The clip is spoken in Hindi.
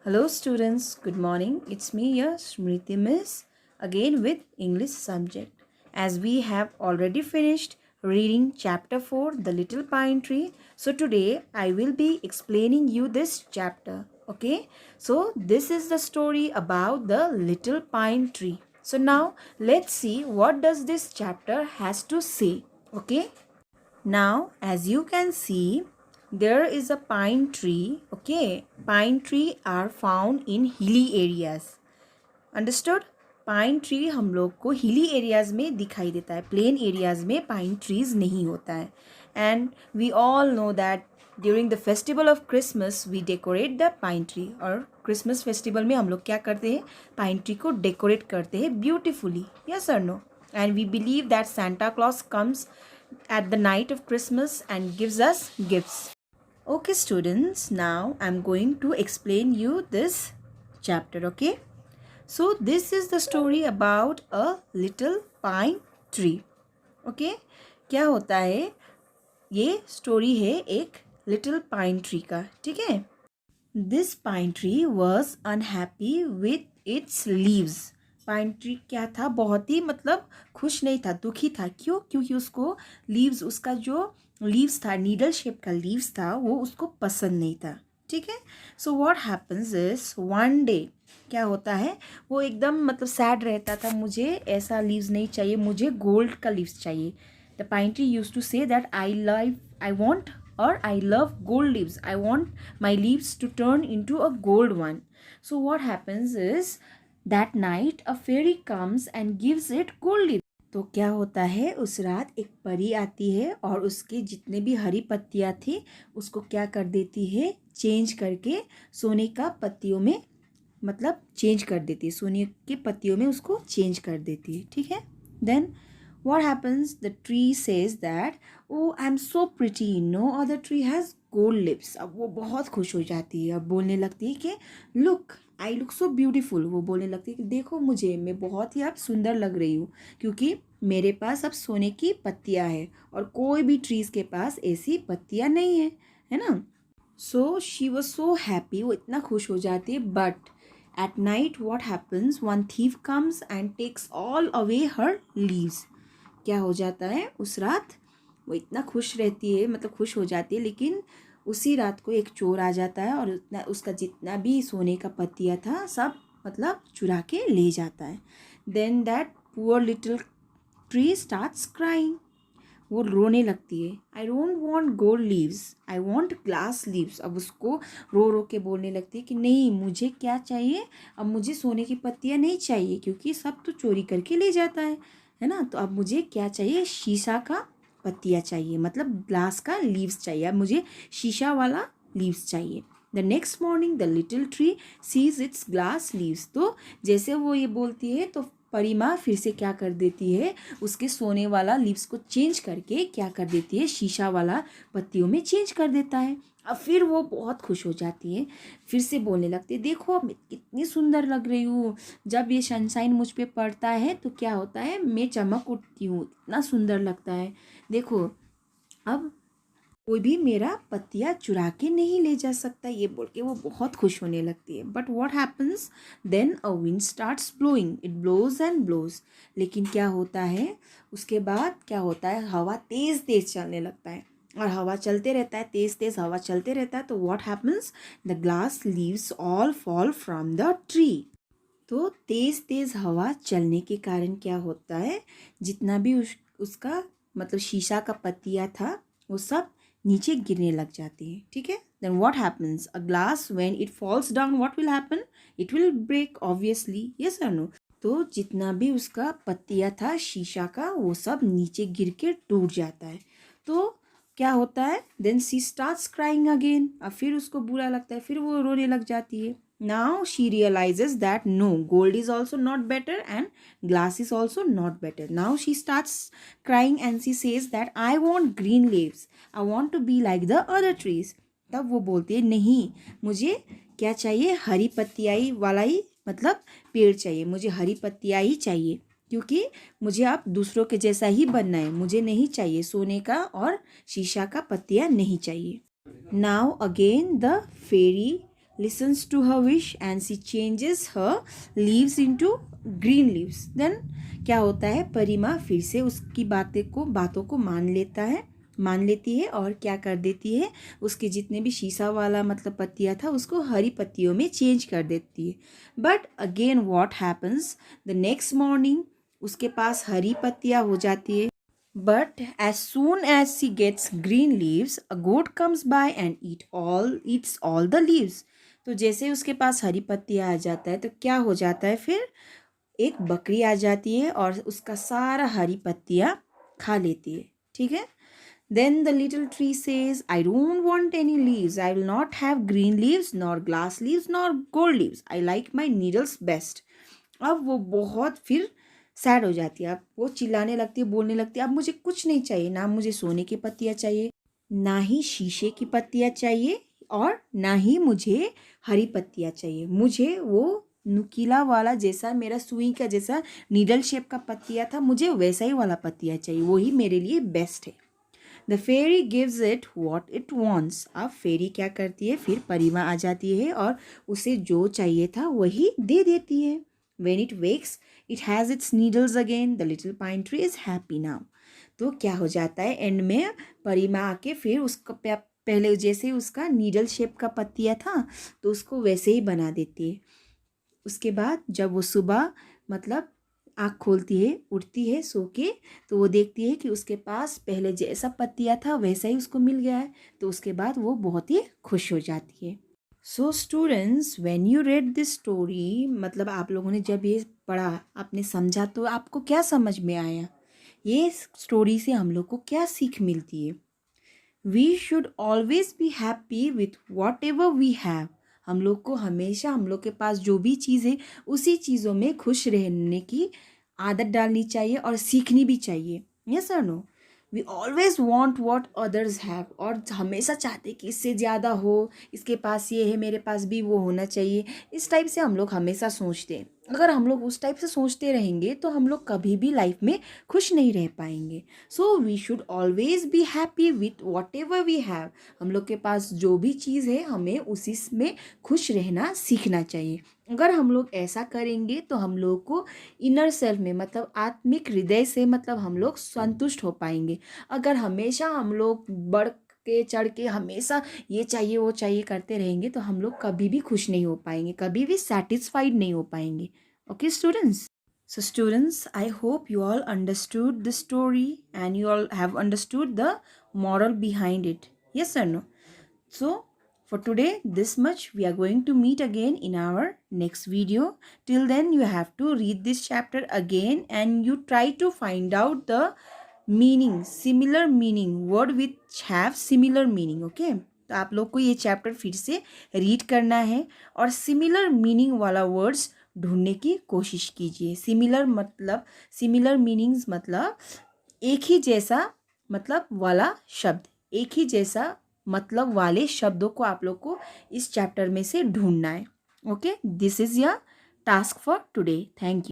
Hello students, good morning. It's me, your Smriti Miss, again with English subject. As we have already finished reading chapter 4, The Little Pine Tree. So today I will be explaining you this chapter. Okay, so this is the story about the little pine tree. So now let's see what does this chapter has to say. Okay. Now, as you can see, there is a pine tree. Okay, pine tree are found in hilly areas. Understood? Pine tree हम लोग को हिली एरियाज़ में दिखाई देता है, प्लेन एरियाज़ में पाइन ट्रीज़ नहीं होता है. And we all know that during the festival of Christmas we decorate the pine tree. और क्रिसमस फेस्टिवल में हम लोग क्या करते हैं, पाइन ट्री को डेकोरेट करते हैं ब्यूटिफुली. यस और no? And we believe that Santa Claus comes at the night of Christmas and gives us gifts. Okay students, now I'm going to explain you this chapter. Okay, so this is the story about a little pine tree. Okay, क्या होता है, ये स्टोरी है एक लिटिल पाइन ट्री का. ठीक है. This pine tree was unhappy with its leaves. Pine tree क्या था, बहुत ही खुश नहीं था, दुखी था. क्यों? क्योंकि उसको लीव्स, उसका जो लीव्स था, नीडल शेप का लीव्स था, वो उसको पसंद नहीं था. ठीक है. So what happens is one day क्या होता है, वो एकदम सैड रहता था. मुझे ऐसा लीव्स नहीं चाहिए, मुझे गोल्ड का लीव्स चाहिए. The pine tree used to say that I want or I love gold leaves. I want my leaves to turn into a gold one. So what happens is that night a fairy comes and gives it gold leaves. तो क्या होता है, उस रात एक परी आती है और उसके जितने भी हरी पत्तियाँ थी उसको क्या कर देती है, चेंज करके सोने का पत्तियों में चेंज कर देती है, सोने के पत्तियों में उसको चेंज कर देती है. ठीक है. Then what happens, the tree says that oh I'm so pretty, no other tree has gold lips. अब वो बहुत खुश हो जाती है और बोलने लगती है कि look I look so beautiful. वो बोलने लगती है कि देखो मुझे, मैं बहुत ही अब सुंदर लग रही हूँ क्योंकि मेरे पास अब सोने की पत्तियाँ हैं और कोई भी ट्रीज़ के पास ऐसी पत्तियाँ नहीं है ना. So she was so happy, वो इतना खुश हो जाती है. But at night what happens, one thief comes and takes all away her leaves. क्या हो जाता है, उस रात वो इतना खुश रहती है, खुश हो जाती है, लेकिन उसी रात को एक चोर आ जाता है और उसका जितना भी सोने का पत्तियाँ था सब चुरा के ले जाता है. Then that poor little tree starts crying. वो रोने लगती है. I don't want gold leaves, I want glass leaves. अब उसको रो रो के बोलने लगती है कि नहीं, मुझे क्या चाहिए, अब मुझे सोने की पत्तियाँ नहीं चाहिए क्योंकि सब तो चोरी करके ले जाता है ना. तो अब मुझे क्या चाहिए, शीशा का पत्तियाँ चाहिए, ग्लास का लीव्स चाहिए. अब मुझे शीशा वाला लीव्स चाहिए. The next morning the little tree sees its glass leaves. तो जैसे वो ये बोलती है तो परी माँ फिर से क्या कर देती है, उसके सोने वाला लीव्स को चेंज करके क्या कर देती है, शीशा वाला पत्तियों में चेंज कर देता है. अब फिर वो बहुत खुश हो जाती है, फिर से बोलने लगती है देखो मैं कितनी सुंदर लग रही हूँ, जब ये सनशाइन मुझ पे पड़ता है तो क्या होता है, मैं चमक उठती हूँ, इतना सुंदर लगता है. देखो अब कोई भी मेरा पत्तियाँ चुरा के नहीं ले जा सकता. ये बोल के वो बहुत खुश होने लगती है. But what happens then, a wind starts blowing. It blows and blows. लेकिन क्या होता है, उसके बाद क्या होता है, हवा तेज़ तेज़ चलने लगता है और हवा चलते रहता है, तेज़ तेज़ हवा चलते रहता है. तो what happens, the glass leaves all fall from the tree. तो तेज़ तेज़ हवा चलने के कारण क्या होता है, जितना भी उसका शीशा का पत्तियाँ था वो सब नीचे गिरने लग जाती है. ठीक है. Then what happens, a glass when it falls down what will happen, it will break obviously. Yes और नो. तो जितना भी उसका पत्तियाँ था शीशा का वो सब नीचे गिर के टूट जाता है. तो क्या होता है, then she starts crying again. अब फिर उसको बुरा लगता है, फिर वो रोने लग जाती है. Now she realizes that no, gold is also not better and glass is also not better. Now she starts crying and she says that I want green leaves. I want to be like the other trees. तब वो बोलती है नहीं, मुझे क्या चाहिए, हरी पत्तियाई वाला ही पेड़ चाहिए, मुझे हरी पत्तियाँ ही चाहिए क्योंकि मुझे अब दूसरों के जैसा ही बनना है, मुझे नहीं चाहिए सोने का और शीशा का पत्तियाँ नहीं चाहिए. Now again the fairy listens to her wish and she changes her leaves into green leaves. Then क्या होता है, परिमा फिर से उसकी बातों को मान लेती है और क्या कर देती है, उसके जितने भी शीशा वाला मतलब पत्तियाँ था उसको हरी पत्तियों में चेंज कर देती है. But again what happens, the next morning उसके पास हरी पत्तियाँ हो जाती है. But as soon as she gets green leaves, a goat comes by and eats all the leaves. तो जैसे उसके पास हरी पत्तियाँ आ जाता है तो क्या हो जाता है, फिर एक बकरी आ जाती है और उसका सारा हरी पत्तियाँ खा लेती है. ठीक है. Then the little tree says, I don't want any leaves. I will not have green leaves, nor glass leaves, nor gold leaves. I like my needles best. अब वो बहुत फिर सैड हो जाती है. अब वो चिल्लाने लगती है, बोलने लगती है, अब मुझे कुछ नहीं चाहिए, ना मुझे सोने की पत्तियाँ चाहिए, ना ही शीशे की पत्तियाँ चाहिए, और ना ही मुझे हरी पत्तियाँ चाहिए. मुझे वो नुकीला वाला जैसा, मेरा सुई का जैसा नीडल शेप का पत्तियाँ था, मुझे वैसा ही वाला पत्तियाँ चाहिए, वही मेरे लिए बेस्ट है. The fairy gives it what it wants. अब फेरी क्या करती है, फिर परिमा आ जाती है और उसे जो चाहिए था वही दे देती है. When it wakes, it has its needles again. The little pine tree is happy now. तो क्या हो जाता है, एंड में परिमा आके फिर उसका पहले जैसे उसका नीडल शेप का पत्तियाँ था तो उसको वैसे ही बना देती है. उसके बाद जब वो सुबह मतलब आँख खोलती है, उठती है सो के, तो वो देखती है कि उसके पास पहले जैसा पत्तियाँ था वैसा ही उसको मिल गया है. तो उसके बाद वो बहुत ही खुश हो जाती है. So students, when you read this story, मतलब आप लोगों ने जब ये पढ़ा, आपने समझा, तो आपको क्या समझ में आया, ये स्टोरी से हम लोग को क्या सीख मिलती है. We should always be happy with whatever we have. हम लोग को हमेशा हम लोग के पास जो भी चीज़ है उसी चीज़ों में खुश रहने की आदत डालनी चाहिए और सीखनी भी चाहिए. यस और no. We always want what others have, और हमेशा चाहते कि इससे ज़्यादा हो, इसके पास ये है मेरे पास भी वो होना चाहिए. इस टाइप से हम लोग हमेशा सोचते हैं. अगर हम लोग उस टाइप से सोचते रहेंगे तो हम लोग कभी भी लाइफ में खुश नहीं रह पाएंगे. So we should always be happy with whatever we have. हम लोग के पास जो भी चीज़ है हमें उसी में खुश रहना सीखना चाहिए. अगर हम लोग ऐसा करेंगे तो हम लोग को इनर सेल्फ में मतलब आत्मिक हृदय से मतलब हम लोग संतुष्ट हो पाएंगे. अगर हमेशा हम लोग बढ़ के चढ़ के हमेशा ये चाहिए वो चाहिए करते रहेंगे तो हम लोग कभी भी खुश नहीं हो पाएंगे, कभी भी सेटिस्फाइड नहीं हो पाएंगे. Okay students. So students, I hope you all understood the story and you all have understood the moral behind it. Yes or no? So for today, this much. We are going to meet again in our next video. Till then, you have to read this chapter again and you try to find out the meaning, similar meaning, word which have similar meaning. Okay? तो आप लोग को ये चैप्टर फिर से रीड करना है और सिमिलर मीनिंग वाला वर्ड्स ढूंढने की कोशिश कीजिए. सिमिलर मीनिंग्स मतलब एक ही जैसा मतलब वाला शब्द, एक ही जैसा मतलब वाले शब्दों को आप लोग को इस चैप्टर में से ढूंढना है. Okay, this is your task for today. Thank you.